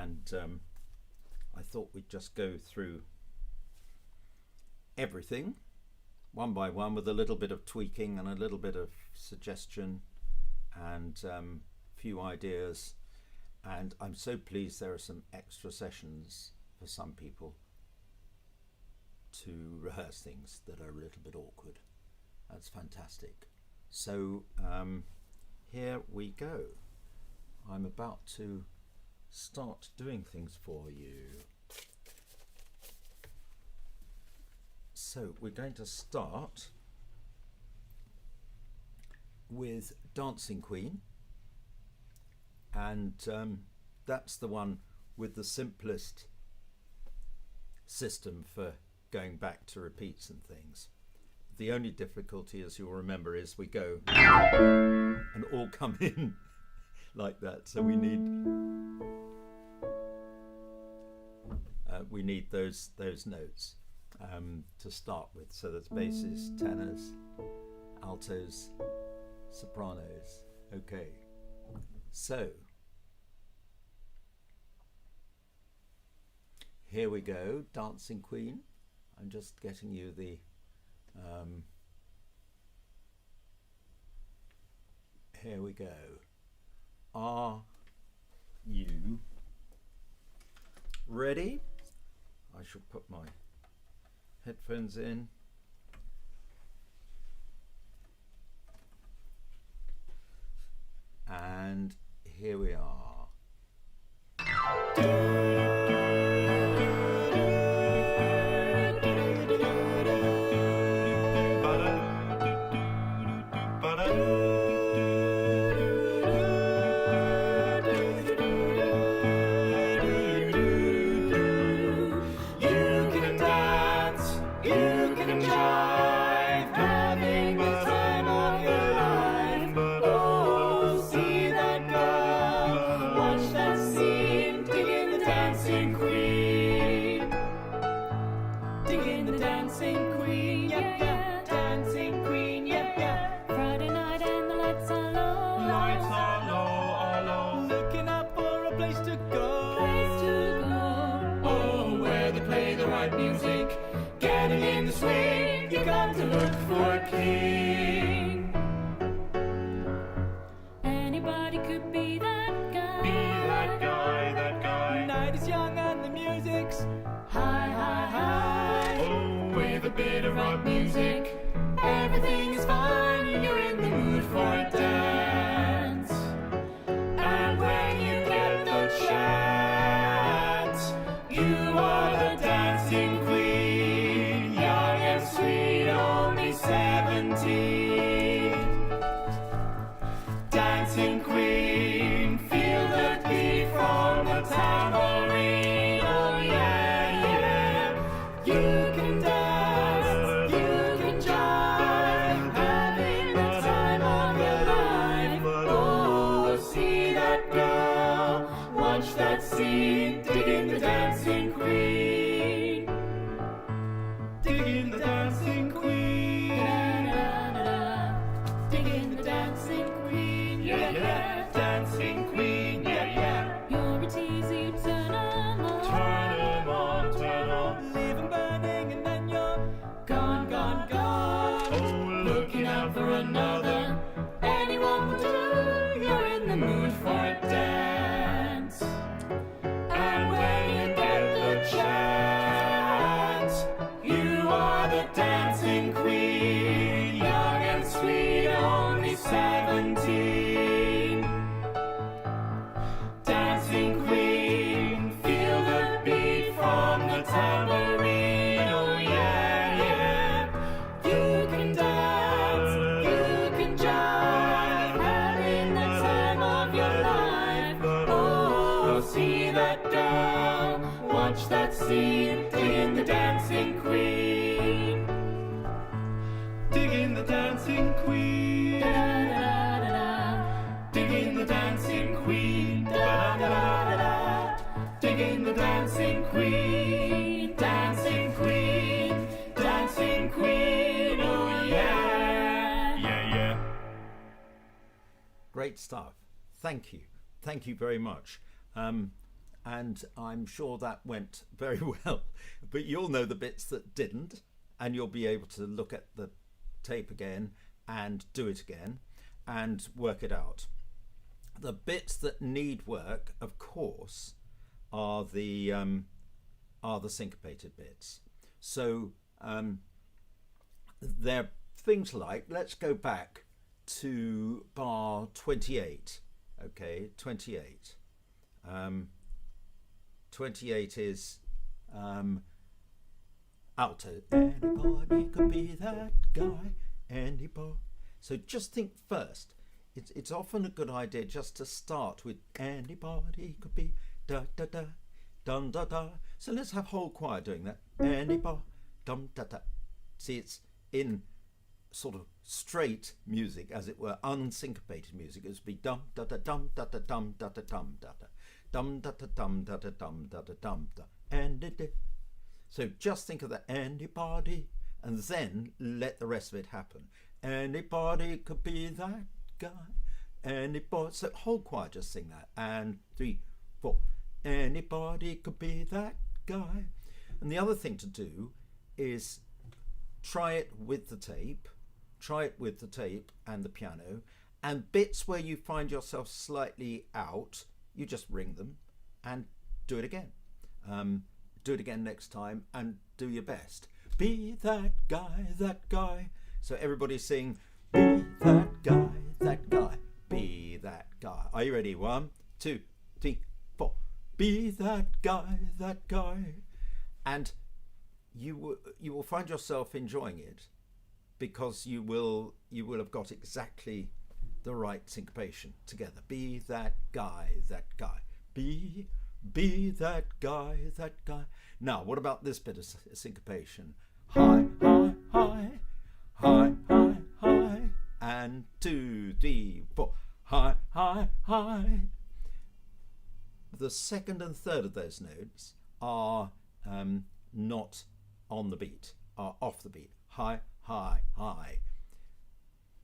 and I thought we'd just go through everything one by one with a little bit of tweaking and a little bit of suggestion and a few ideas. And I'm so pleased there are some extra sessions for some people to rehearse things that are a little bit awkward. That's fantastic. So here we go. I'm about to start doing things for you. So we're going to start with Dancing Queen, and that's the one with the simplest system for going back to repeats and things. The only difficulty, as you'll remember, is we go and all come in like that. So we need those notes to start with. So that's basses, tenors, altos, sopranos. Okay. So here we go, Dancing Queen. I'm just getting you the here we go. Are you ready? I shall put my headphones in. And here we are. Great stuff. Thank you very much. and I'm sure that went very well. But you'll know the bits that didn't, and you'll be able to look at the tape again and do it again and work it out. The bits that need work, of course, are the syncopated bits. So they're things like, let's go back to bar 28. Okay, 28. 28 is alto. Anybody could be that guy. Anybody. So just think first. It's often a good idea just to start with anybody could be da da da dum da da. So let's have whole choir doing that. Anybody dum da da. See, it's in sort of straight music, as it were, unsyncopated music. It would be dum da da dum da da dum da da dum da da dum da da dum da da dum da da dum da and. So just think of the anybody, and then let the rest of it happen. Anybody could be that guy. Anybody. So whole choir just sing that. And 3, 4. Anybody could be that guy. And the other thing to do is try it with the tape. Try it with the tape and the piano. And bits where you find yourself slightly out, you just ring them and do it again. Do it again next time and do your best. Be that guy, that guy. So everybody sing, be that guy, that guy, be that guy. Are you ready? 1, 2, 3, 4. Be that guy, that guy. And you will find yourself enjoying it, because you will have got exactly the right syncopation together. Be that guy, that guy. Be that guy, that guy. Now, what about this bit of syncopation? High, high, high, high, high, high, and 2, 3, 4. High, high, high. The second and third of those notes are not on the beat, are off the beat. High, high, high.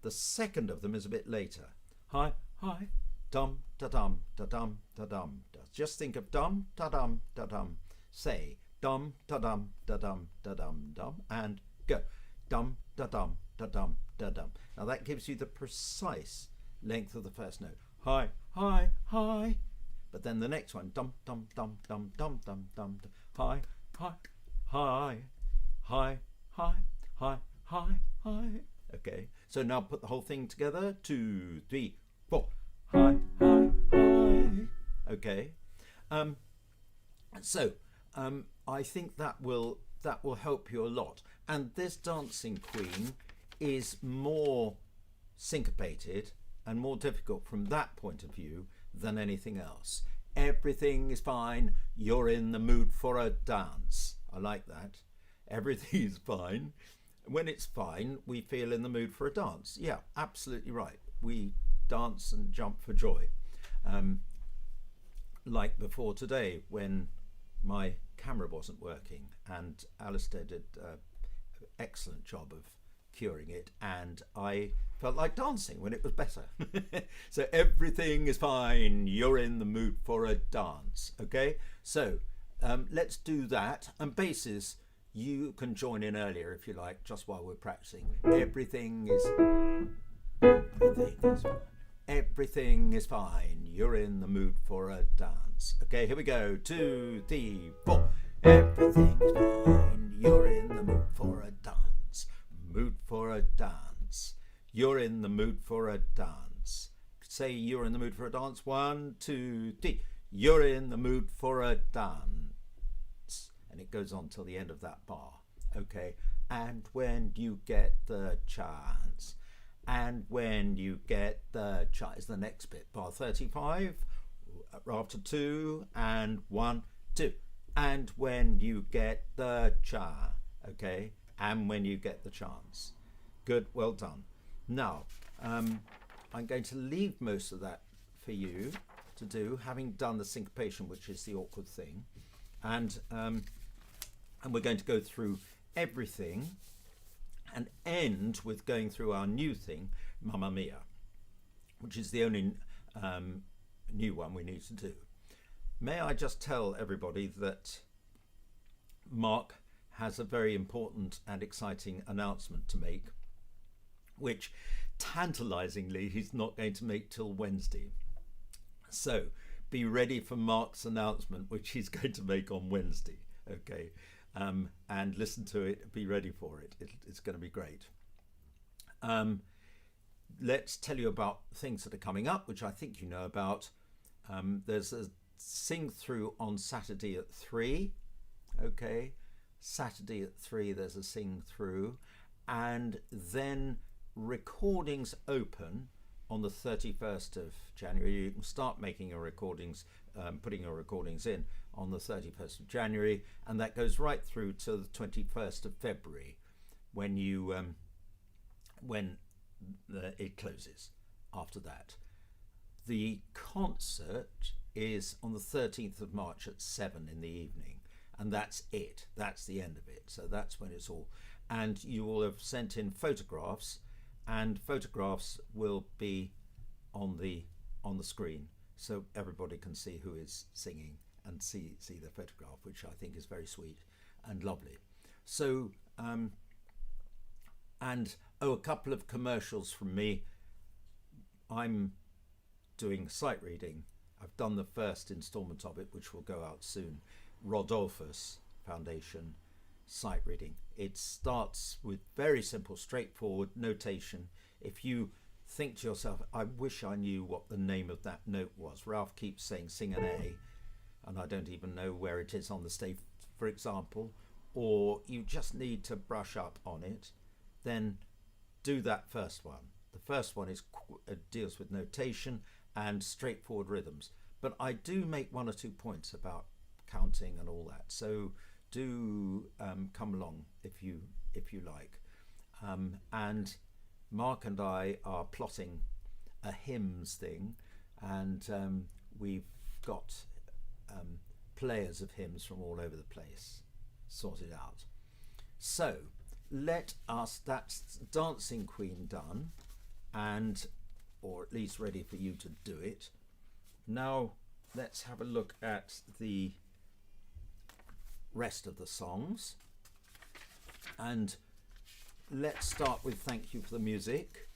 The second of them is a bit later. High, high, dum, da dum, da dum, da dum. Just think of dum, da dum, da dum. Say dum, da dum, da dum, da dum, dum, and go. Dum, da dum, da dum, da dum. Now that gives you the precise length of the first note. High, high, high. But then the next one, dum, dum, dum, dum, dum, dum, dum, dum. High, high, high, high, high, high, high, high. Okay, so now put the whole thing together. 2, 3, 4. High, high, high. Okay. I think that will help you a lot. And this Dancing Queen is more syncopated and more difficult from that point of view than anything else. Everything is fine. You're in the mood for a dance. I like that. Everything is fine. When it's fine, we feel in the mood for a dance. Yeah, absolutely right. We dance and jump for joy. Like before today, when my camera wasn't working, and Alistair did an excellent job of curing it, and I felt like dancing when it was better. So everything is fine. You're in the mood for a dance. Okay, so let's do that. And basses, you can join in earlier if you like, just while we're practicing. Everything is fine. Everything is fine. You're in the mood for a dance. Okay, here we go. 2, 3, 4. Everything's fine. You're in the mood for a dance. Mood for a dance. You're in the mood for a dance. Say you're in the mood for a dance. 1, 2, 3. You're in the mood for a dance. And it goes on till the end of that bar. Okay. And when you get the chance. And when you get the chance is the next bit. Bar 35. After 2 and 1, 2. And when you get the chance. Okay. And when you get the chance. Good, well done. Now, I'm going to leave most of that for you to do, having done the syncopation, which is the awkward thing. And we're going to go through everything and end with going through our new thing, Mamma Mia, which is the only new one we need to do. may I just tell everybody that Mark has a very important and exciting announcement to make, which tantalizingly he's not going to make till Wednesday. So be ready for Mark's announcement, which he's going to make on Wednesday. Okay, and listen to it, be ready for it. It's going to be great. Let's tell you about things that are coming up, which I think you know about. There's a sing through on Saturday at 3. Okay, Saturday at 3 there's a sing through, and then recordings open on the 31st of January. You can start making your recordings, putting your recordings in on the 31st of January, and that goes right through to the 21st of February when you it closes after that. The concert is on the 13th of March at 7 in the evening, and that's it. That's the end of it. So that's when it's all. And you will have sent in photographs, and photographs will be on the screen, so everybody can see who is singing and see the photograph, which I think is very sweet and lovely. So a couple of commercials from me. I'm doing sight reading. I've done the first instalment of it, which will go out soon. Rodolphus Foundation sight reading. It starts with very simple, straightforward notation. If you think to yourself, I wish I knew what the name of that note was. Ralph keeps saying sing an A, and I don't even know where it is on the stage, for example, or you just need to brush up on it, then do that first one. The first one deals with notation and straightforward rhythms, but I do make 1 or 2 points about counting and all that, so do come along if you like. And Mark and I are plotting a hymns thing, and we've got players of hymns from all over the place sorted out. So that's Dancing Queen done, or at least ready for you to do it. Now let's have a look at the rest of the songs, and let's start with Thank You for the Music,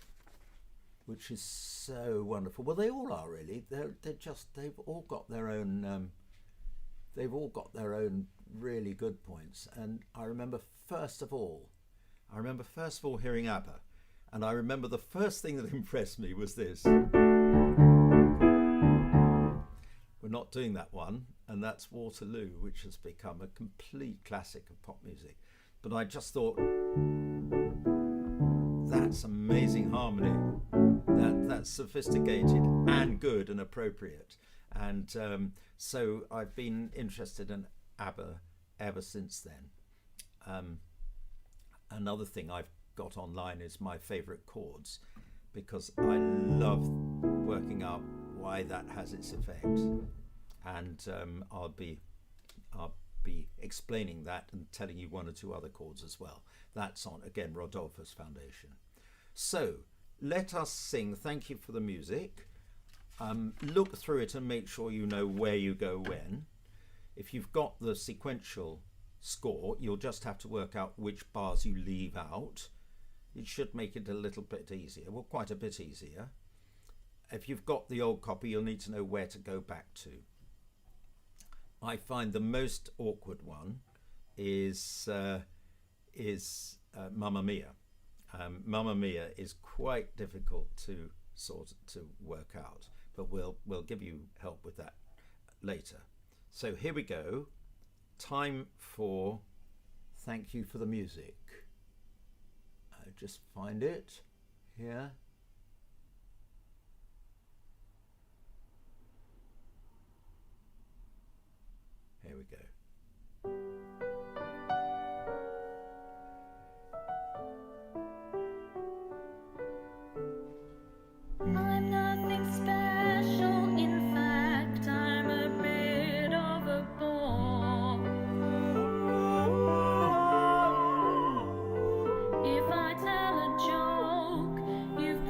which is so wonderful. Well, they all are really. They've all got their own really good points. And I remember first of all hearing ABBA, and I remember the first thing that impressed me was this. We're not doing that one, and that's Waterloo, which has become a complete classic of pop music. But I just thought, that's amazing harmony. That's sophisticated and good and appropriate. And so I've been interested in ABBA ever since then. Another thing I've got online is my favourite chords, because I love working out why that has its effect, and I'll be explaining that and telling you 1 or 2 other chords as well. That's on, again, Rodolphus Foundation. So let us sing Thank You for the Music. Look through it and make sure you know where you go when. If you've got the sequential score, you'll just have to work out which bars you leave out. It should make it a little bit easier, well, quite a bit easier. If you've got the old copy, you'll need to know where to go back to. I find the most awkward one is Mamma Mia. Mamma Mia is quite difficult to work out, but we'll give you help with that later. So here we go. Time for Thank You for the Music. Just find it here. Here we go. I'm nothing special, in fact, I'm a bit of a bore. If I tell a joke, you've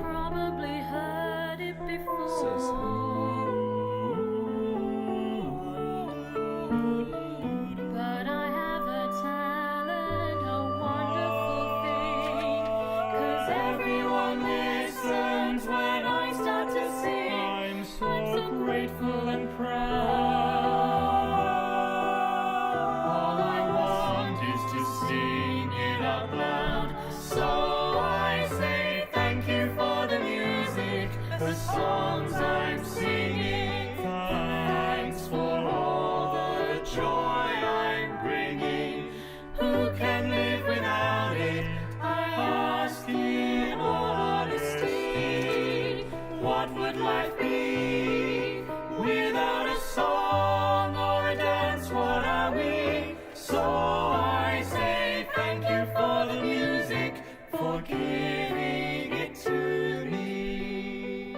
joy I'm bringing. Who can live without it? I ask in all honesty. What would life be without a song or a dance? What are we? So I say thank you for the music, for giving it to me.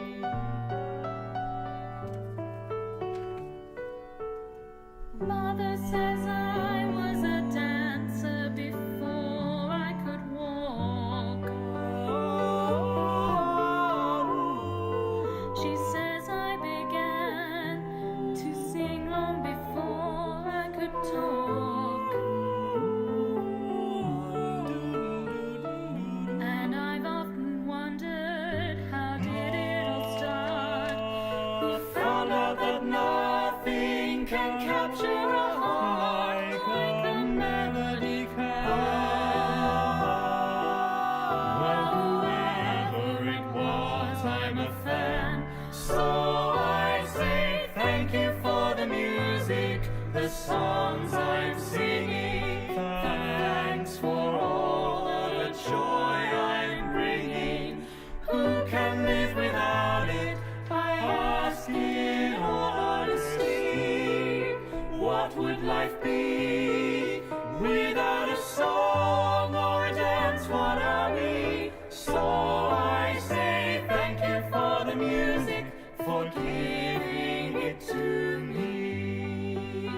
Mother says I was a dancer before I could walk. She says I began to sing long before I could talk. And I've often wondered, how did it all start? Who found out that nothing can capture a heart like the melody can? Well, whoever it was, I'm a fan. So I say thank you for the music, the songs I'm singing. Thanks for all the joy I'm bringing. Who can live without it? I ask in all honesty. What would life be without a song or a dance? What are we? So I say thank you for the music, for giving it to me.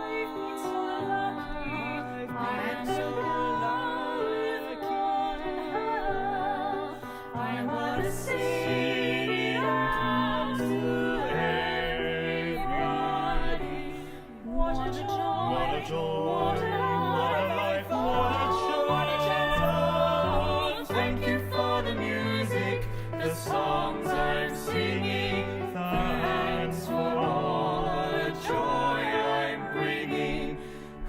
I've been so lucky, I'm so lucky. I want to sing it out to everybody. What a joy, what a life, what a chance. Thank you for the music, the songs I'm singing. Thanks for all the joy I'm bringing.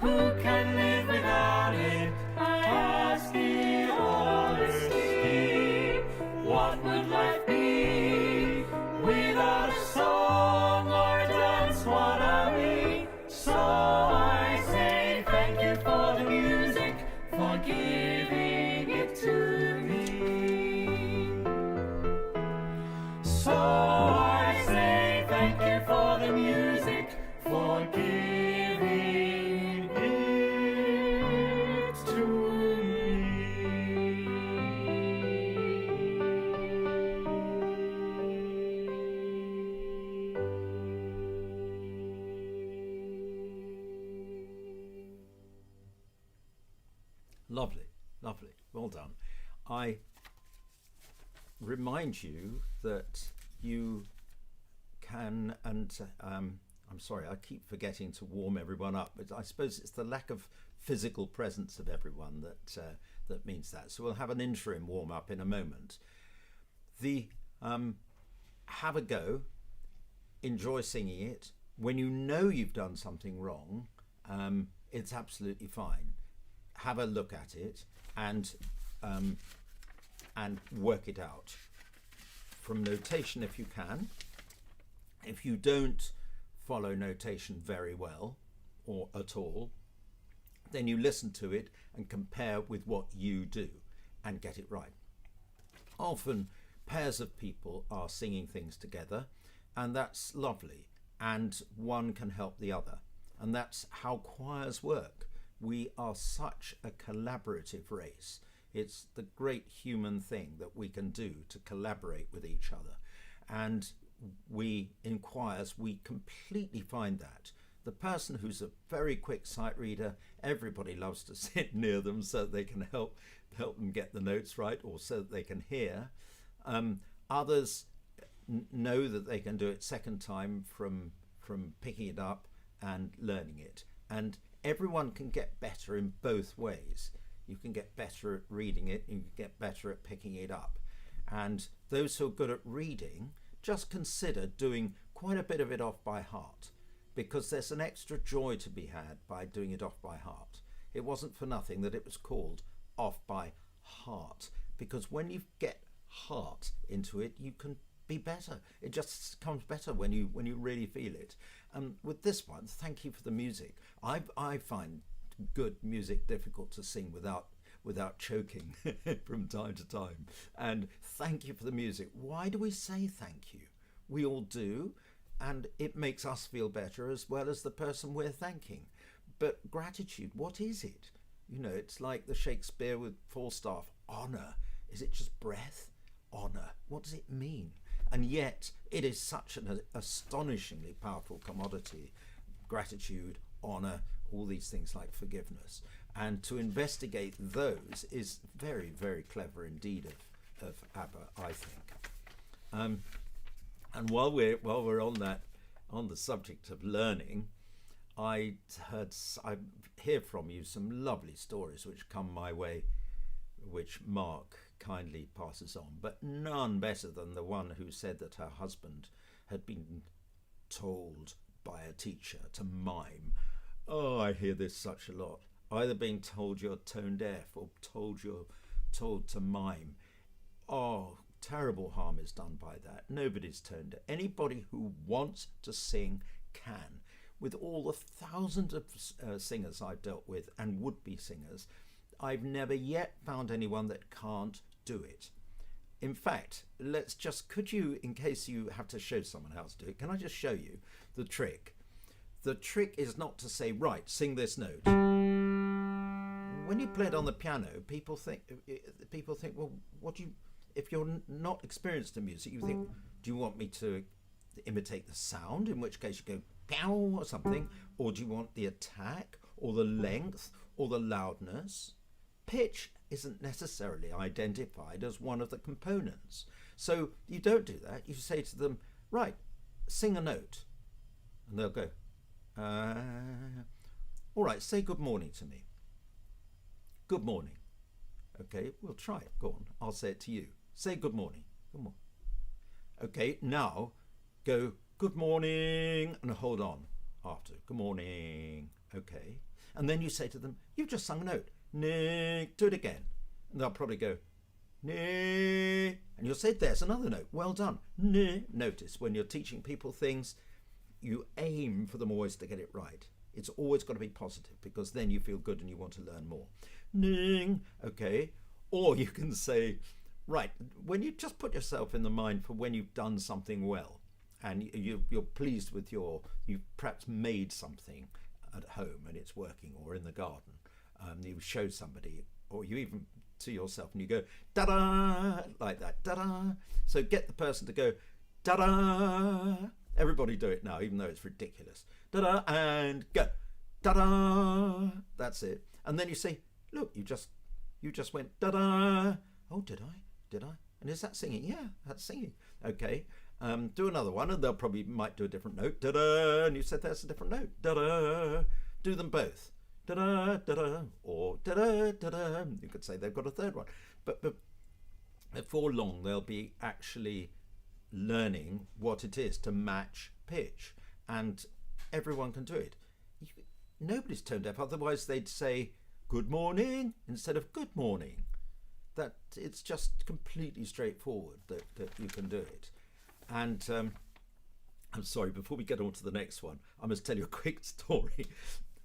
Who can live without it? I ask in honesty. What would life be without a song or a dance? What are we? So I say thank you for the music, for giving it to me. So I say thank you for the music, for giving it to Lovely, lovely. Well done. I remind you that you can, and I'm sorry, I keep forgetting to warm everyone up, but I suppose it's the lack of physical presence of everyone that means that. So we'll have an interim warm up in a moment. Have a go, enjoy singing it. When you know you've done something wrong, it's absolutely fine. Have a look at it and work it out from notation if you can. If you don't follow notation very well or at all, then you listen to it and compare with what you do and get it right. Often pairs of people are singing things together, and that's lovely, and one can help the other, and that's how choirs work. We are such a collaborative race. It's the great human thing that we can do to collaborate with each other. And we, in choirs, we completely find that. The person who's a very quick sight reader, everybody loves to sit near them so that they can help them get the notes right, or so that they can hear. Others know that they can do it second time from picking it up and learning it. And everyone can get better in both ways. You can get better at reading it, you can get better at picking it up. And those who are good at reading, just consider doing quite a bit of it off by heart, because there's an extra joy to be had by doing it off by heart. It wasn't for nothing that it was called off by heart, because when you get heart into it, you can be better. It just comes better when you really feel it. With this one, thank you for the music. I find good music difficult to sing without choking from time to time. And thank you for the music. Why do we say thank you? We all do, and it makes us feel better as well as the person we're thanking. But gratitude, what is it? You know, it's like the Shakespeare with Falstaff. Honour. Is it just breath? Honour. What does it mean? And yet it is such an astonishingly powerful commodity. Gratitude, honour, all these things like forgiveness. And to investigate those is very, very clever indeed of ABBA, I think. And while we're on the subject of learning, I hear from you some lovely stories which come my way, which Mark kindly passes on, but none better than the one who said that her husband had been told by a teacher to mime. Oh, I hear this such a lot. Either being told you're tone deaf or told to mime. Oh, terrible harm is done by that. Nobody's tone deaf. Anybody who wants to sing can. With all the thousands of singers I've dealt with and would-be singers, I've never yet found anyone that can't do it. In fact, could you, in case you have to show someone how to do it, can I just show you the trick? The trick is not to say, right, sing this note. When you play it on the piano, people think, well, if you're not experienced in music, you think, do you want me to imitate the sound? In which case you go, pow, or something. Or do you want the attack, or the length, or the loudness? Pitch isn't necessarily identified as one of the components. So you don't do that. You say to them, right, sing a note. And they'll go, all right, say good morning to me. Good morning. Okay, we'll try it. Go on, I'll say it to you. Say good morning. Good morning. Okay, now go good morning and hold on after. Good morning. Okay. And then you say to them, you've just sung a note. Nick, do it again. And they'll probably go, Nick. And you'll say, there's another note. Well done. Nick. Notice when you're teaching people things, you aim for them always to get it right. It's always got to be positive because then you feel good and you want to learn more. Ning. Okay. Or you can say, right, when you just put yourself in the mind for when you've done something well and you're pleased with you've perhaps made something at home and it's working, or in the garden. You show somebody, or you even to yourself, and you go da-da, like that, da-da. So get the person to go da-da. Everybody do it now, even though it's ridiculous. Da-da, and go da-da. That's it. And then you say, look, you just went da-da. Oh, did I? And is that singing? Yeah, that's singing. Okay. Do another one, and they'll probably might do a different note. Da-da, and you said that's a different note. Da-da. Do them both. Da-da, da-da, or da-da, da-da. You could say they've got a third one. But before long, they'll be actually learning what it is to match pitch. And everyone can do it. Nobody's tone deaf. Otherwise, they'd say good morning instead of good morning. That it's just completely straightforward that you can do it. And I'm sorry, before we get on to the next one, I must tell you a quick story.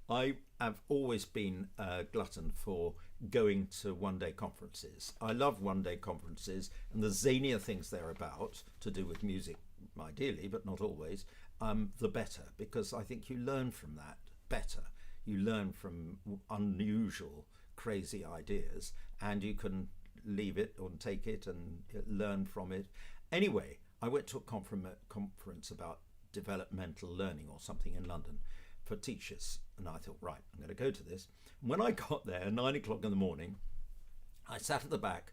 I have always been a glutton for going to one-day conferences. I love one-day conferences, and the zanier things they're about, to do with music ideally, but not always, the better, because I think you learn from that better. You learn from unusual, crazy ideas, and you can leave it or take it and learn from it. Anyway, I went to a conference about developmental learning or something in London for teachers, and I thought, right, I'm going to go to this. And when I got there, 9 o'clock in the morning, I sat at the back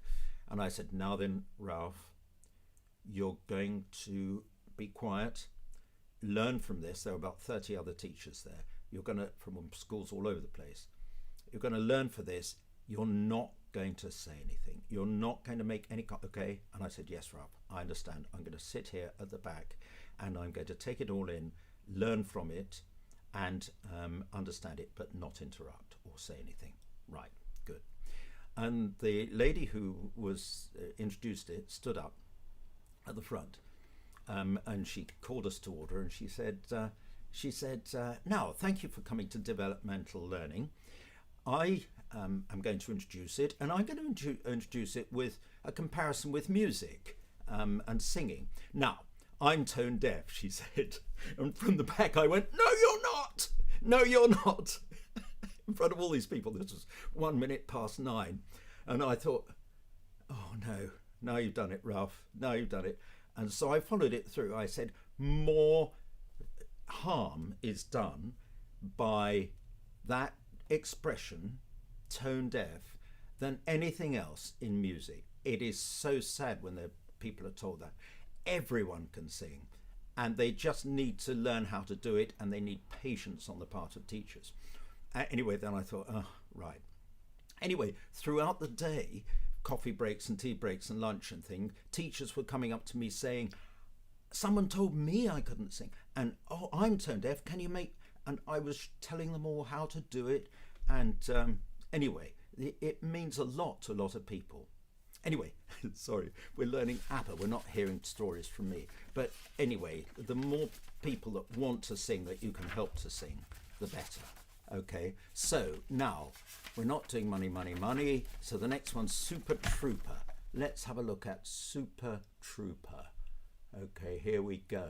and I said, now then, Ralph, you're going to be quiet, learn from this. There were about 30 other teachers there. You're going to, from schools all over the place, you're going to learn for this. You're not going to say anything. You're not going to make any, okay? And I said, yes, Ralph, I understand. I'm going to sit here at the back and I'm going to take it all in, learn from it, and understand it, but not interrupt or say anything. Right, good. And the lady who was introduced it stood up at the front and she called us to order, and she said, now, thank you for coming to developmental learning. I am going to introduce it, and I'm going to introduce it with a comparison with music and singing. Now, I'm tone deaf, she said. And from the back I went, no, you're not. No, you're not. In front of all these people. This was 9:01. And I thought, oh no, now you've done it, Ralph. Now you've done it. And so I followed it through. I said, more harm is done by that expression, tone deaf, than anything else in music. It is so sad when people are told that. Everyone can sing, and they just need to learn how to do it, and they need patience on the part of teachers. Anyway, then I thought, oh, right. Anyway, throughout the day, coffee breaks and tea breaks and lunch and things, teachers were coming up to me saying, someone told me I couldn't sing, and oh, I'm tone deaf, can you make... And I was telling them all how to do it, and anyway, it means a lot to a lot of people. Anyway, sorry, we're learning ABBA, we're not hearing stories from me. But anyway, the more people that want to sing that you can help to sing, the better. Okay, so now we're not doing money, money, money. So the next one's Super Trooper. Let's have a look at Super Trooper. Okay, here we go.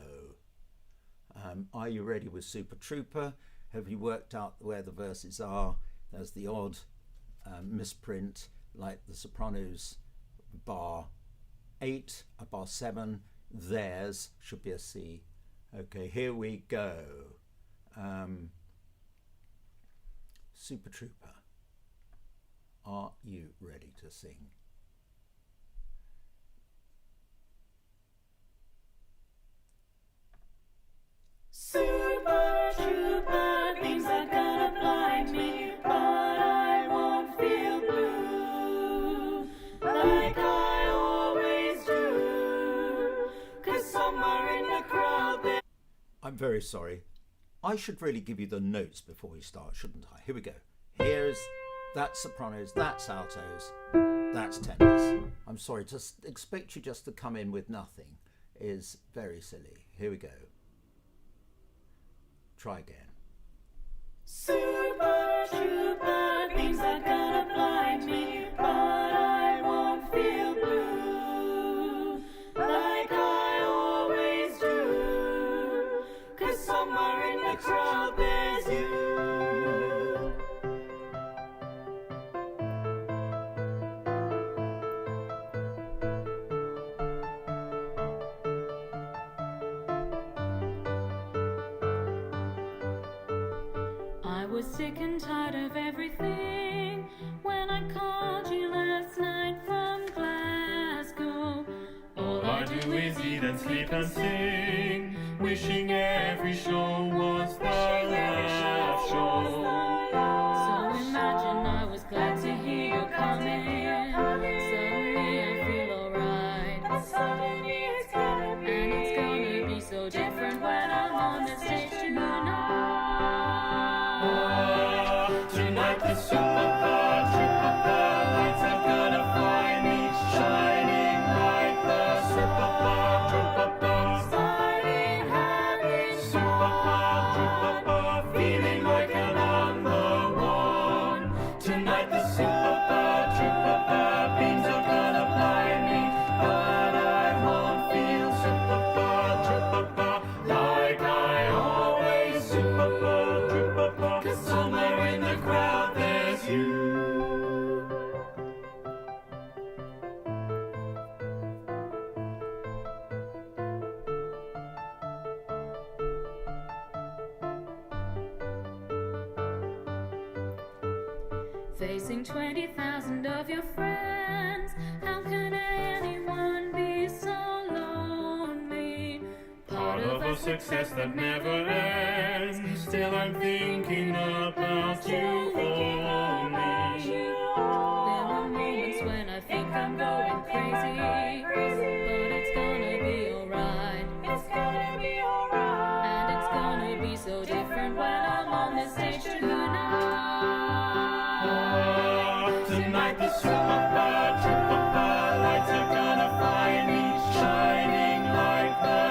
Are you ready with Super Trooper? Have you worked out where the verses are? There's the odd misprint, like the sopranos bar 8, a bar 7. Theirs should be a C. Okay, here we go. Super Trooper, are you ready to sing? Super Trooper, things are gonna blind me, but I won't feel blue like I always do, 'cause somewhere in the crowd there... I'm very sorry. I should really give you the notes before we start, shouldn't I? Here we go. That's sopranos, that's altos, that's tenors. I'm sorry, to expect you just to come in with nothing is very silly. Here we go. Try again. Super Trooper, things are gonna blind me, but I won't feel blue like I always do, 'cause somewhere in the crowd there's you. I was sick and tired of everything when I called you last night from Glasgow. All I do is eat and sleep and sing, wishing every show was the last show. So imagine I was glad to hear you coming. Suddenly I feel alright. And it's gonna be so different when I'm on the stage tonight. Tonight the super trooper lights are gonna find me shining like the super trooper, sliding happy, super trooper, feeling like I'm number one. Tonight the super trooper beams are gonna blind me, but I won't feel super trooper like I always super trooper, 'cause somewhere in the crowd there's you. Facing 20,000 of your friends, how can anyone be so lonely? Part of a success that never ends. Still I'm thinking about you only. There are moments when I think I'm going crazy, but it's gonna be alright. It's gonna be alright. And it's gonna be so different when I'm on the stage tonight. Tonight the super trooper lights are gonna find me shining like the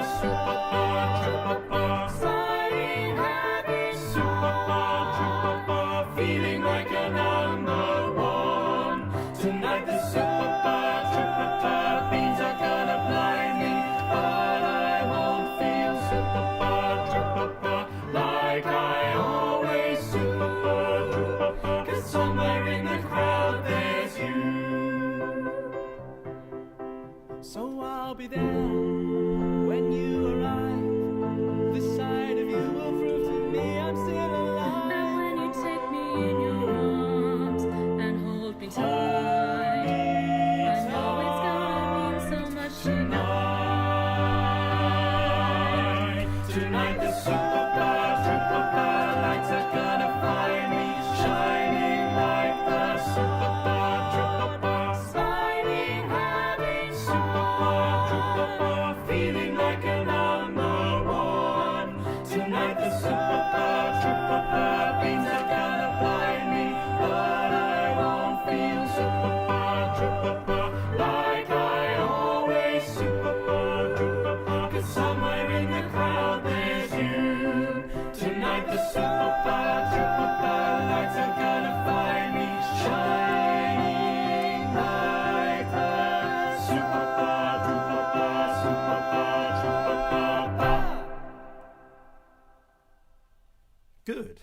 Good.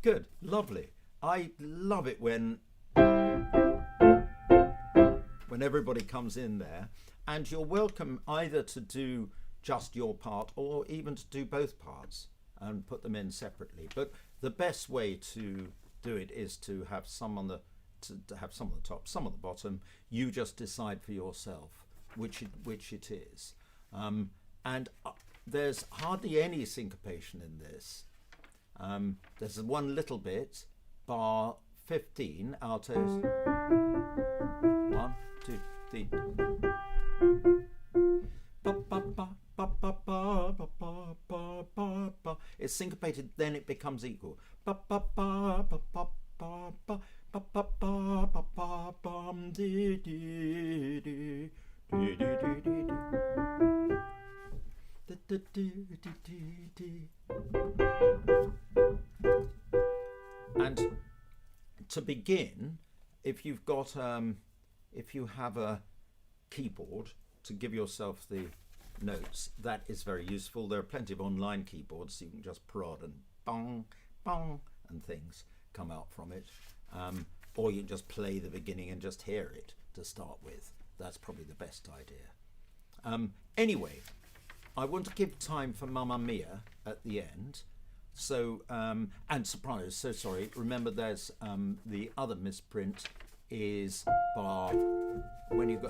Good. Lovely. I love it when everybody comes in there, and you're welcome either to do just your part or even to do both parts and put them in separately. But the best way to do it is to have some on the top, some on the bottom. You just decide for yourself which it is. And there's hardly any syncopation in this. There's one little bit, bar 15, altos. 1, 2, 3. It's syncopated, then it becomes equal. And to begin, if you have a keyboard to give yourself the notes, that is very useful. There are plenty of online keyboards, so you can just prod and bong, bong, and things come out from it. Or you can just play the beginning and just hear it to start with. That's probably the best idea. Anyway, I want to give time for Mamma Mia at the end. So, and sopranos, so sorry. Remember, there's the other misprint is bar, when you go,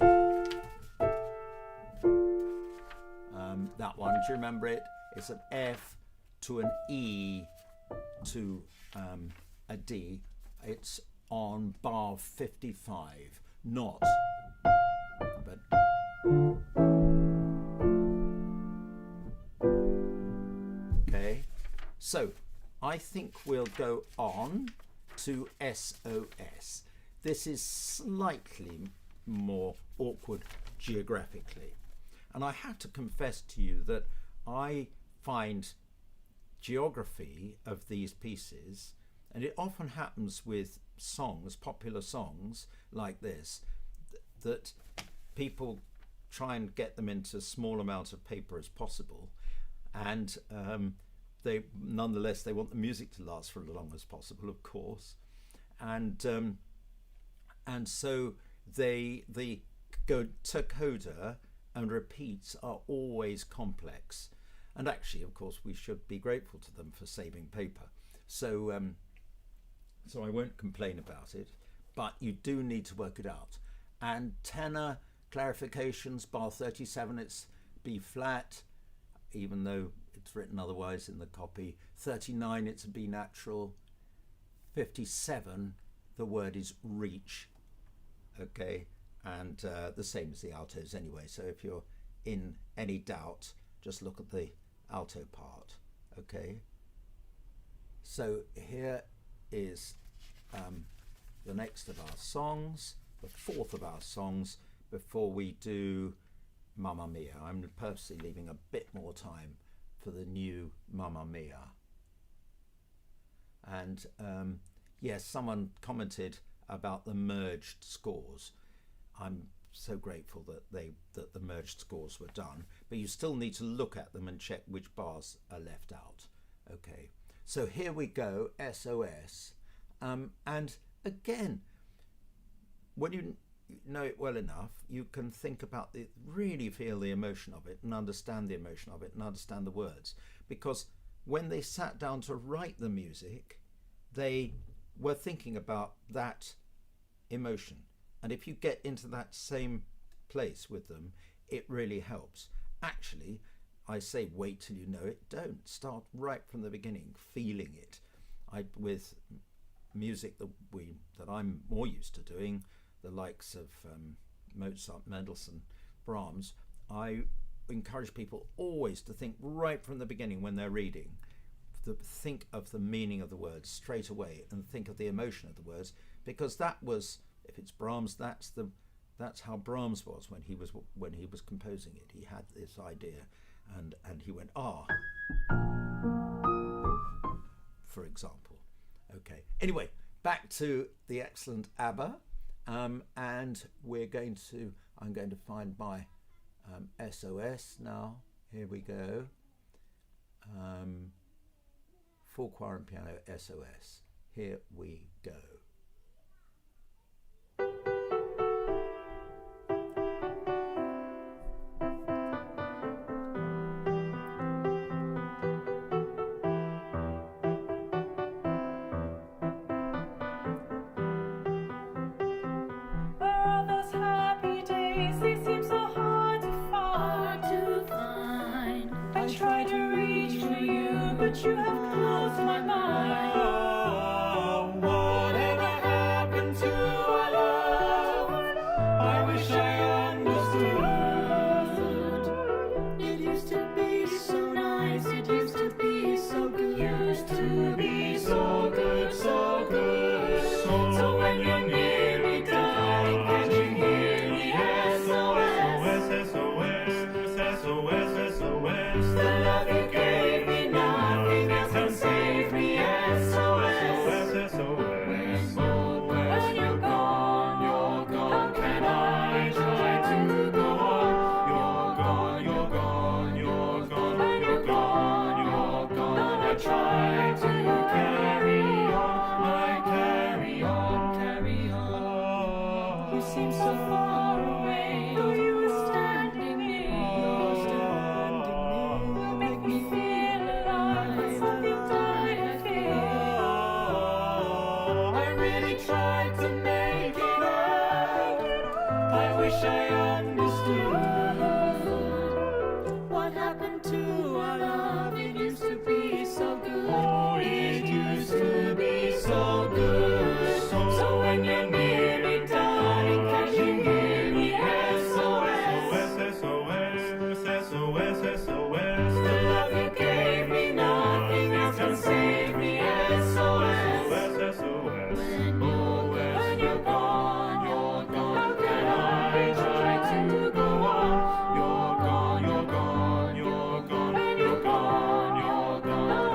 that one, do you remember it? It's an F to an E to a D. It's on bar 55, not, but. Okay, so I think we'll go on to SOS. This is slightly more awkward geographically. And I have to confess to you that I find geography of these pieces, and it often happens with songs, popular songs like this, that people try and get them into as small amount of paper as possible, and they nonetheless they want the music to last for as long as possible, of course, and so the coda and repeats are always complex, and actually, of course, we should be grateful to them for saving paper. So so I won't complain about it, but you do need to work it out. And tenor clarifications, bar 37, it's B flat, even though it's written otherwise in the copy. 39, it's a B natural. 57, the word is reach. Okay, and the same as the altos anyway. So if you're in any doubt, just look at the alto part. Okay, so here is the next of our songs, the fourth of our songs, before we do Mamma Mia. I'm purposely leaving a bit more time for the new Mamma Mia. And yes, someone commented about the merged scores. I'm so grateful that the merged scores were done, but you still need to look at them and check which bars are left out. Okay, so here we go, SOS. And again, when you know it well enough, you can think about it, really feel the emotion of it and understand the emotion of it and understand the words. Because when they sat down to write the music, they were thinking about that emotion. And if you get into that same place with them, it really helps. Actually, I say wait till you know it. Don't. Start right from the beginning, feeling it. With music that I'm more used to doing, the likes of Mozart, Mendelssohn, Brahms, I encourage people always to think right from the beginning when they're reading. Think of the meaning of the words straight away and think of the emotion of the words, because that was, if it's Brahms, that's how Brahms was when he was composing it. He had this idea, and he went for example. Okay. Anyway, back to the excellent ABBA, and I'm going to find my SOS now. Here we go. full choir and piano SOS. Here we go. You have closed my mind. Oh, whatever happened to our love? I wish I understood. It used to be so nice, it used to be so good. Used to be so good, so good. So when you're near me, darling, can you hear me? SOS, SOS, SOS, SOS. The love you gave me nothing else can save me. SOS, SOS. When you're gone, can I try to go on? You're gone, you're gone, you're gone. When you're gone, I try to carry on. I carry on, carry on. You seem so far away, though you were standing near. You make me feel alive when something died, I feel. I really tried to make it out. I wish I understood what happened to our love. It used to be so good. It used to be so good. So when you're near me, darling, can you hear me? SOS, SOS, SOS, SOS. The love you gave me, nothing else can save me. SOS, SOS. When you're gone, how can I try to go on? You're gone, you're gone, you're gone. When you're gone,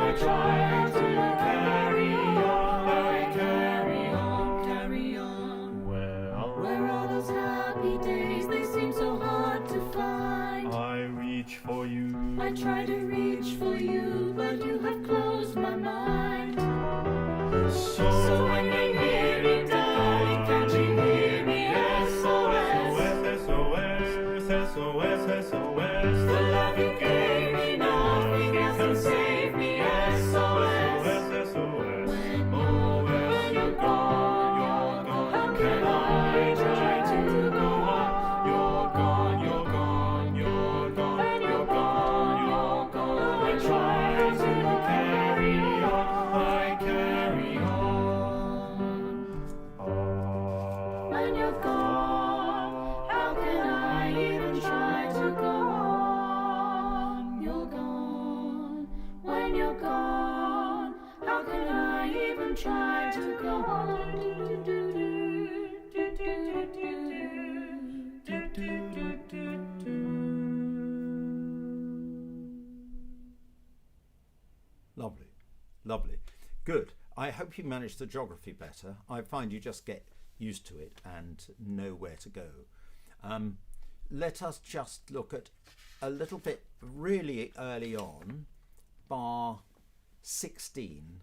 I try to carry on. I carry on, carry on. Where are those happy days? They seem so hard to find. I reach for you. I try to reach for you, but you have closed my mind. So when you're near me, darling, can't you hear me? SOS, SOS, SOS, SOS. the love you gave me, nothing else can save me. SOS, SOS. when you're gone, how can I try to go on? You're gone, you're gone, you're gone. When you're gone, I try to carry on. I carry on. When you're gone, how can I even try to go on? You're gone. When you're gone, how can I even try to go on? Lovely, lovely. Good. I hope you managed the geography better. I find you just get used to it and know where to go. Let us just look at a little bit really early on, bar 16,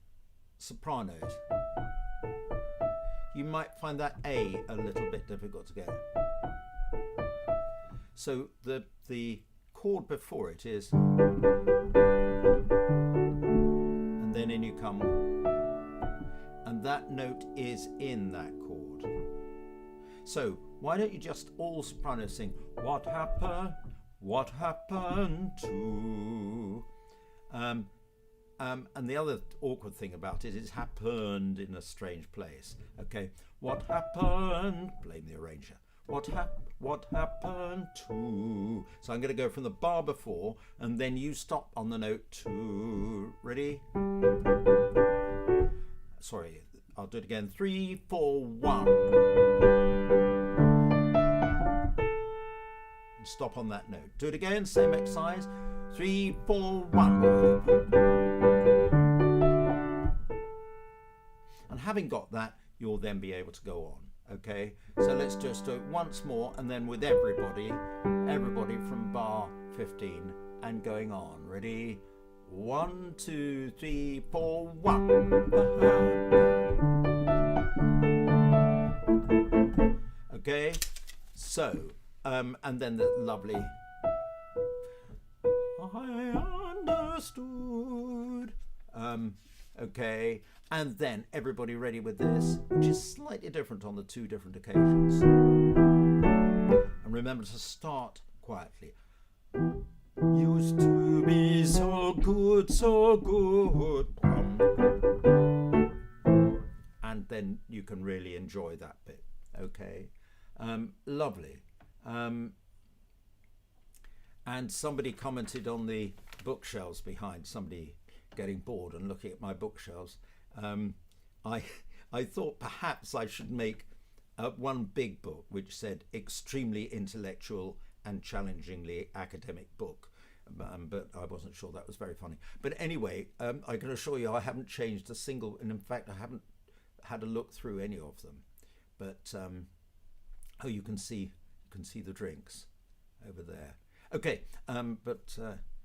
sopranos. You might find that A a little bit difficult to get. So the chord before it is, and then in you come, and that note is in that chord. So why don't you just all sopranos sing, what happened to, and the other awkward thing about it is happened in a strange place. Okay, what happened, blame the arranger. What happened to? So I'm going to go from the bar before, and then you stop on the note to. Ready? Sorry, I'll do it again. 3, 4, 1. And stop on that note. Do it again. Same exercise. 3, 4, 1. And having got that, you'll then be able to go on. Okay, so let's just do it once more, and then with everybody from bar 15 and going on. Ready? 1, 2, 3, 4, 1. Okay, so and then the lovely I understood. Okay, and then everybody ready with this, which is slightly different on the two different occasions. And remember to start quietly. Used to be so good, so good. And then you can really enjoy that bit. Okay, lovely. And somebody commented on the bookshelves behind, somebody getting bored and looking at my bookshelves. I thought perhaps I should make one big book which said extremely intellectual and challengingly academic book. But I wasn't sure that was very funny. But anyway, I can assure you I haven't changed a single, and in fact I haven't had a look through any of them. But oh, you can see the drinks over there. Okay, but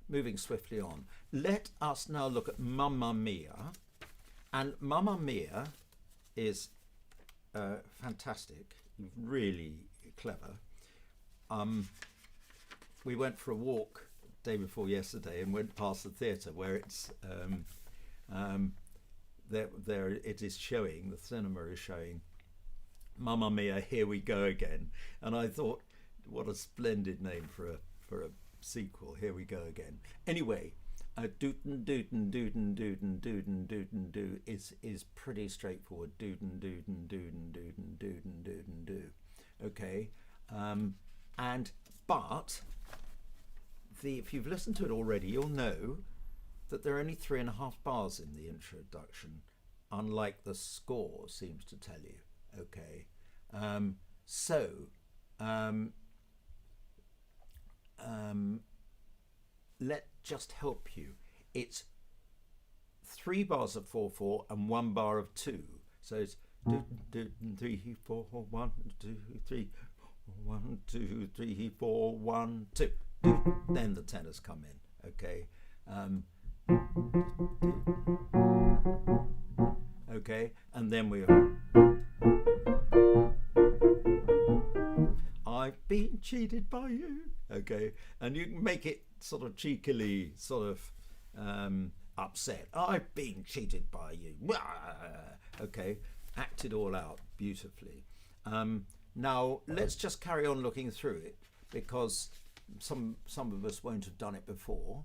moving swiftly on. Let us now look at Mamma Mia. And Mamma Mia is fantastic, really clever. We went for a walk day before yesterday and went past the theatre where it's there it is showing, the cinema is showing Mamma Mia, Here We Go Again. And I thought, what a splendid name for a sequel, Here We Go Again. Anyway, dootin dootin dootin dootin dootin dootin doo is pretty straightforward. Dootin dootin dootin dootin dootin dootin doo. Okay, but if you've listened to it already, you'll know that there are only 3.5 bars in the introduction, unlike the score seems to tell you. Okay, let just help you. It's 3 bars of 4/4 and 1 bar of 2. So it's 2, 3, 4, 1, 2, 3, 1, 2, 3, 4, 1, 2. Then the tenors come in. Okay. Okay, and then we are. I've been cheated by you. Okay, and you can make it sort of cheekily, sort of upset. I've been cheated by you. Okay, act it all out beautifully. Now let's just carry on looking through it, because some of us won't have done it before.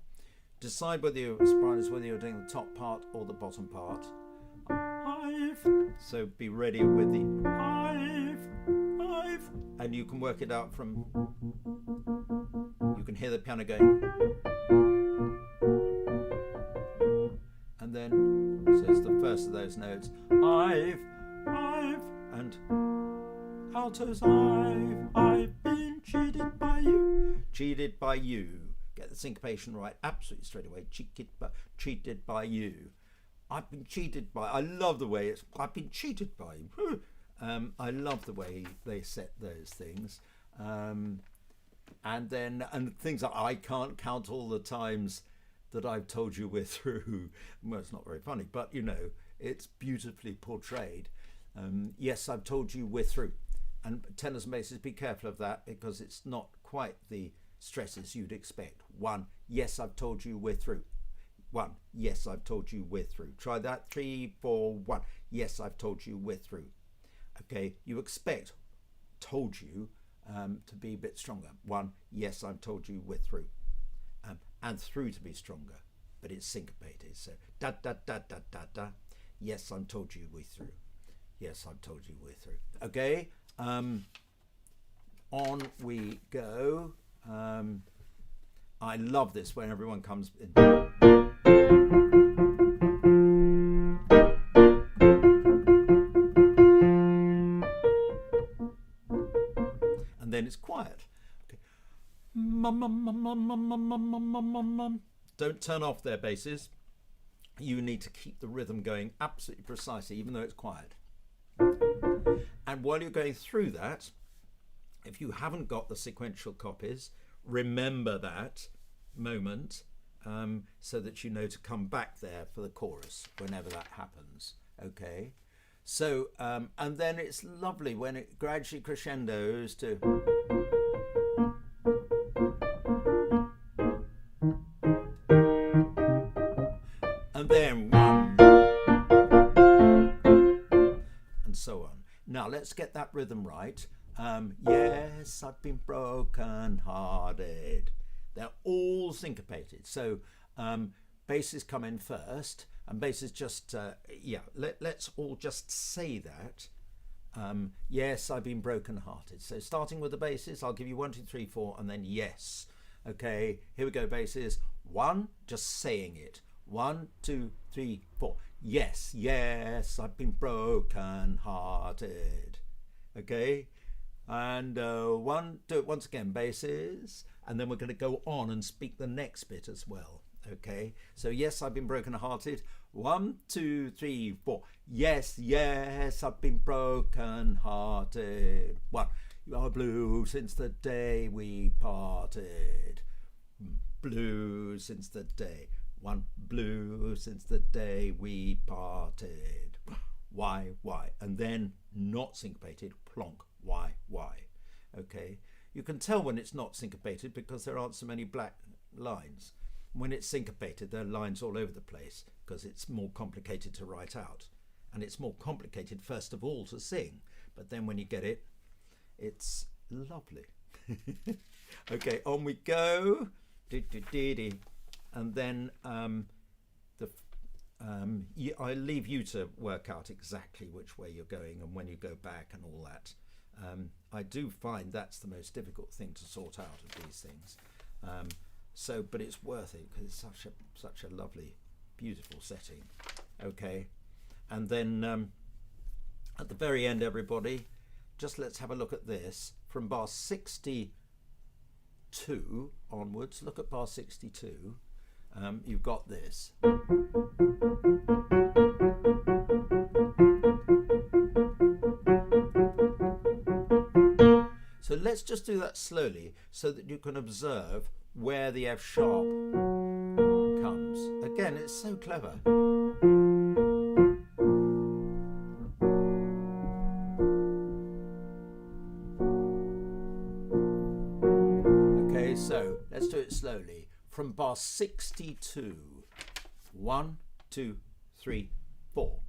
Decide whether you're doing the top part or the bottom part. So be ready with the and you can work it out from. You can hear the piano going, and then so it's the first of those notes. I've and altos. I've been cheated by you. Cheated by you. Get the syncopation right absolutely straight away. Cheated by you. I've been cheated by. I love the way it's. I've been cheated by you. I love the way they set those things. And things like, I can't count all the times that I've told you we're through. Well, it's not very funny, but you know, it's beautifully portrayed. Yes, I've told you we're through. And tenors and basses, be careful of that, because it's not quite the stresses you'd expect. 1, yes, I've told you we're through. 1, yes, I've told you we're through. Try that. 3, 4, 1. Yes, I've told you we're through. Okay, you expect told you to be a bit stronger. 1, yes, I've told you we're through. And through to be stronger, but it's syncopated. So da da da da da da. Yes, I've told you we're through. Yes, I've told you we're through. Okay, on we go. I love this when everyone comes in. And then it's quiet. Okay. Don't turn off their basses. You need to keep the rhythm going absolutely precisely, even though it's quiet. And while you're going through that, if you haven't got the sequential copies, remember that moment so that you know to come back there for the chorus whenever that happens. Okay, so and then it's lovely when it gradually crescendos to. And then one, and so on. Now let's get that rhythm right. Yes, I've been broken hearted. They're all syncopated. So basses come in first, and basses just let's all just say that. Yes, I've been broken hearted. So starting with the basses, I'll give you 1, 2, 3, 4, and then yes. Okay, here we go, basses. 1, just saying it. 1, 2, 3, 4. Yes, yes, I've been broken hearted. Okay, and 1, do it once again, basses, and then we're going to go on and speak the next bit as well. Okay, so yes, I've been broken hearted. 1, 2, 3, 4. Yes, yes, I've been broken hearted. 1, you are blue since the day we parted. Blue since the day. 1, blue since the day we parted. Why? And then not syncopated, plonk. Why? Okay, you can tell when it's not syncopated because there aren't so many black lines. When it's syncopated, there are lines all over the place because it's more complicated to write out, and it's more complicated first of all to sing, but then when you get it, it's lovely. Okay, on we go. And then I leave you to work out exactly which way you're going and when you go back and all that. I do find that's the most difficult thing to sort out of these things. But it's worth it because it's such a lovely, beautiful setting. Okay, and then at the very end, everybody, just let's have a look at this from bar 62 onwards. Look at bar 62. You've got this. So let's just do that slowly so that you can observe where the F sharp comes. Again, it's so clever. Okay, so let's do it slowly. From bar 62. 1, 2, 3, 4.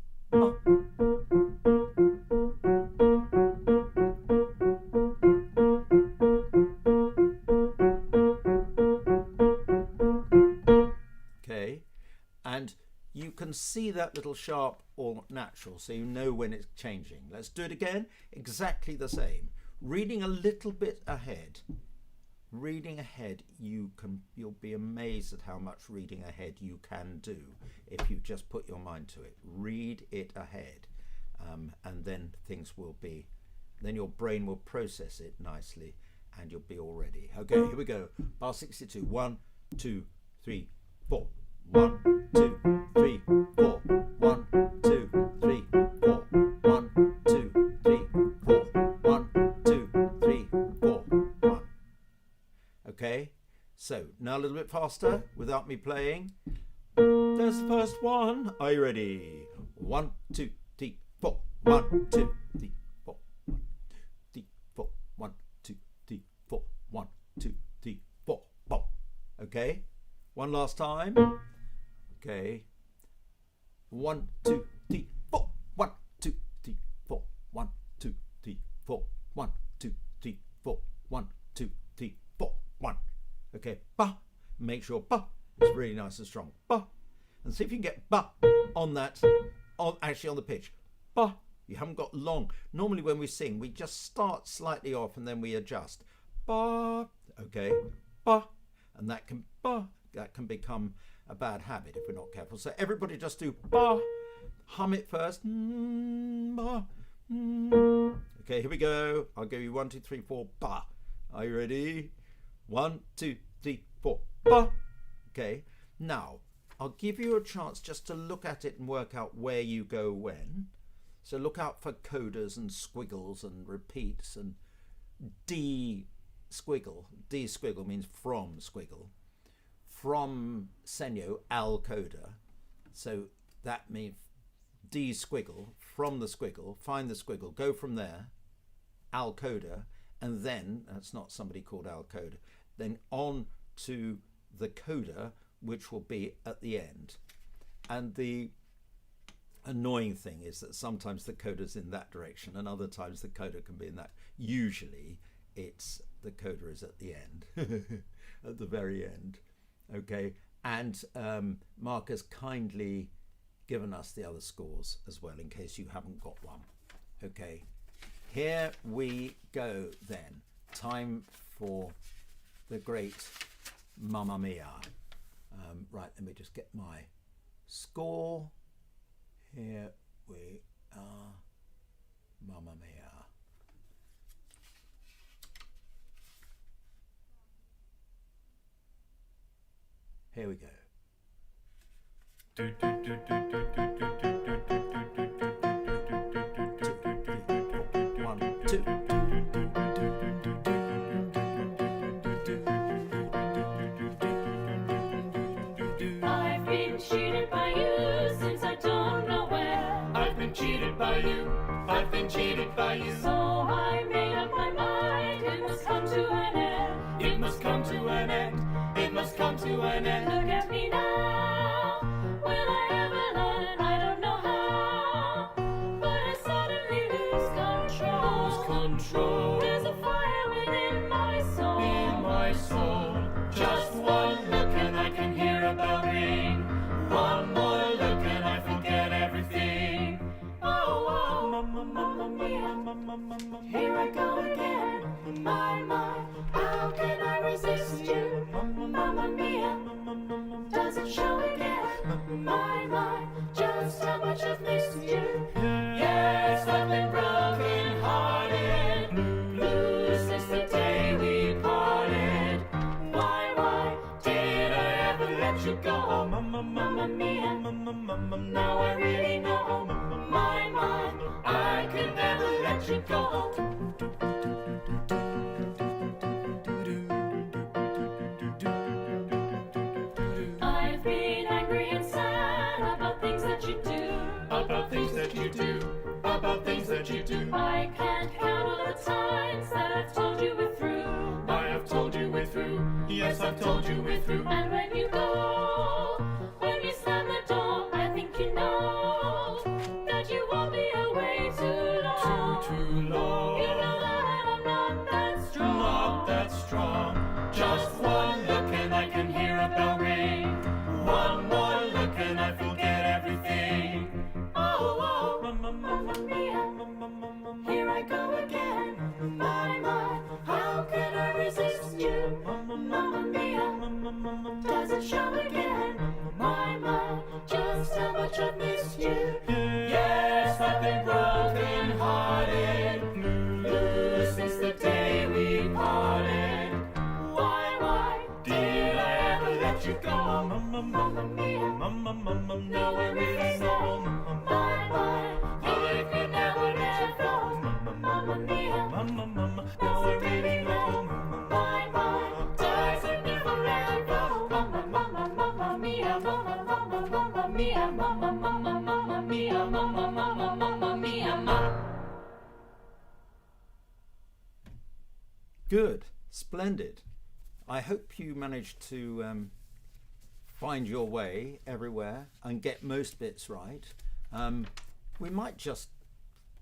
Okay, and you can see that little sharp or natural, so you know when it's changing. Let's do it again, exactly the same. Reading a little bit ahead. Reading ahead, you'll be amazed at how much reading ahead you can do if you just put your mind to it. Read it ahead, and then then your brain will process it nicely, and you'll be all ready. Okay, here we go. Bar 62. 1, 2, 3, 4. 1, 2, 3, 4. 1, 2, 3, 4. 1, 2, 3, 4. 1, 2, 3, 4. 1. Okay, so now a little bit faster without me playing. There's the first one. Are you ready? 1, 2, 3, 4. 1, 2, 3, 4. 1, 2, 3, 4. 1, 2, 3, 4. 1, 2, 3, 4. Bop. Okay, one last time. Okay, 1, 2, 3, 4. 1, 2, 3, 4. 1, 2, 3, 4. 1, 2, 3, 4. 1, 2, 3, 4. 1. Okay, ba. Make sure ba is really nice and strong. Ba. And see if you can get ba on that, actually on the pitch. Ba. You haven't got long. Normally when we sing, we just start slightly off and then we adjust. Ba. Okay, ba. And that can become a bad habit if we're not careful. So everybody just do ba. Hum it first. Ba. Okay, here we go. I'll give you 1, 2, 3, 4. Ba. Are you ready? 1, 2, 3, 4. Ba. Okay, now I'll give you a chance just to look at it and work out where you go when. So look out for codas and squiggles and repeats and D squiggle. D squiggle means from squiggle. from Senyo al coda. So that means D squiggle, from the squiggle, find the squiggle, go from there, al coda, and then, that's not somebody called al coda, then on to the coda, which will be at the end. And the annoying thing is that sometimes the coda's in that direction and other times the coda can be in that. Usually it's the coda is at the end, at the very end. Okay, and Mark has kindly given us the other scores as well in case you haven't got one. Okay, here we go then. Time for the great Mamma Mia. Right, let me just get my score. Here we are, Mamma Mia. Here we go. One, two. I've been cheated by you since I don't know where. I've been cheated by you. I've been cheated by you. So I made up my mind. It must come to an end. It must come to an end. It must come to an end. Look at me now. Will I ever learn? I don't know how. But I suddenly lose control. Lose control. There's a fire within my soul. In my soul. Just one look and I can hear a bell ring. One more look and I forget everything. Oh, oh, Mamma, Mamma Mia, Mamma, Mamma Mia. Here I go again. My, how can I resist you? Mamma Mia, does it show again? My, just how much I've missed you. Yes, I've been broken hearted, blue since the day we parted. Why did I ever let you go? Mamma Mia, now I really know. My, I could never let you go. I've been angry and sad about things that you do. About things that you do. About things that you do. I can't count all the times that I've told you we're through. I have told you we're through. Yes, I've told you we're through. And when you go, when you slam the door, I think you know that you won't be away too long. Too long. You know that I'm not that strong. Not that strong. Just one look and I can hear a bell ring. One more look and I forget everything. Oh, Mamma Mia, here I go again. My, how can I resist you? Mamma Mia, does it show again? My, just how much I've missed you. Yes, I've been broken hearted, blue since the day we parted. Why did I ever let you go? Mamma Mia, no one really knows. My, I could never let you go. Mamma Mia, no one really knows. My, doesn't never let you go. Mamma Mia, Mamma Mia, Mamma Mia, Mamma Mia. Good, splendid. I hope you managed to find your way everywhere and get most bits right. We might just,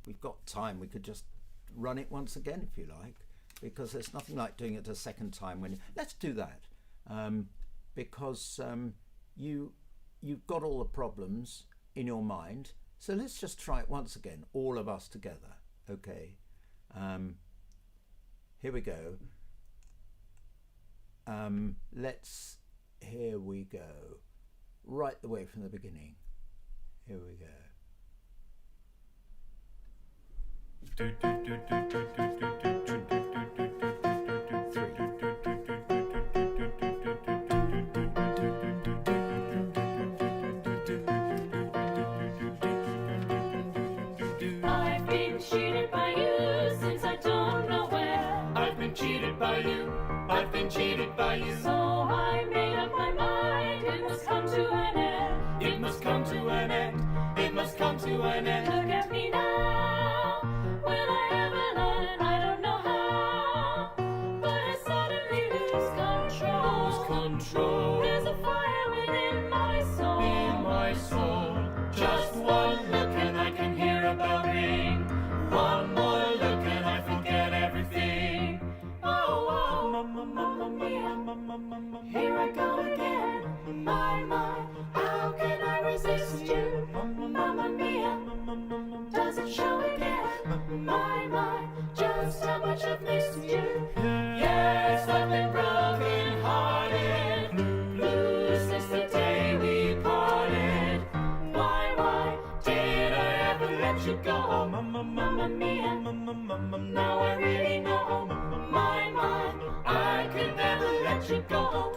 we've got time, we could just run it once again if you like, because there's nothing like doing it a second time. Let's do that, because you've got all the problems in your mind, so let's just try it once again, all of us together. Okay, here we go. Here we go, right the way from the beginning. Here we go. I've been cheated by you since I don't know where. I've been cheated by you. I've been cheated by you. So I made up my mind. in my soul. In my soul. Just one look and I can hear a bell ring. One more look and I forget everything. Oh, oh, mamma, mamma mia, here I go again. My, how can I resist you? Mamma mia, does it show again? My, just how much I've missed you. Yes, I've been broken hearted, blue since the day we parted. Why did I ever let you go? Mamma mia, now I really know. My, I could never let you go.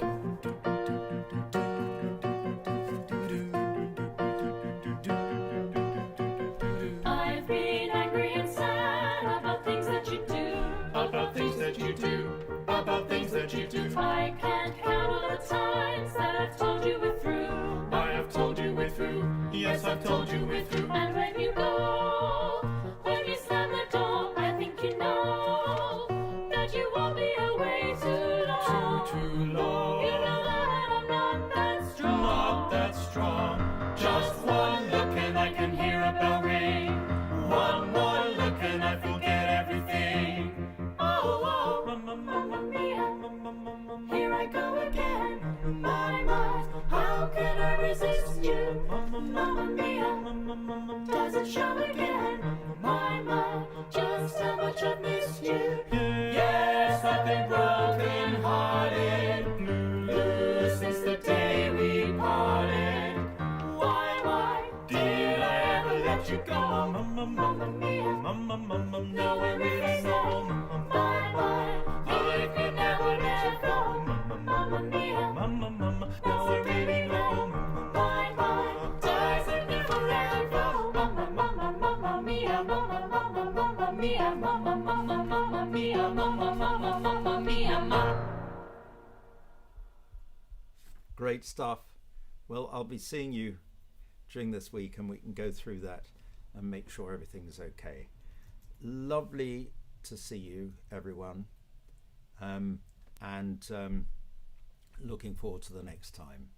I've been angry and sad about things that you do. About things that you do. About things that you do. I can't count all the times that I've told you we're through. I have told you we're through. Yes, I've told you we're through. And when you go, when you slam the door, I think you know that you won't be away too long. Too long. You know that I'm not that strong. Not that strong. Just one look and I can hear a bell ring. One more look and I forget everything. Oh, mamma mia, here I go again. My, how can I resist you? Mamma mia, does it show again? My, just how much I've missed you. Yes, I've been broken hearted, blue since the day we parted. Why did I ever let you go? Mamma mia, now I really know. My, I could never let you go. Mamma mia, now I really know. My, does it never let you go? Mamma mia, mamma mia, mamma mia, Great stuff. Well, I'll be seeing you during this week and we can go through that and make sure everything's okay. Lovely to see you, everyone. And looking forward to the next time.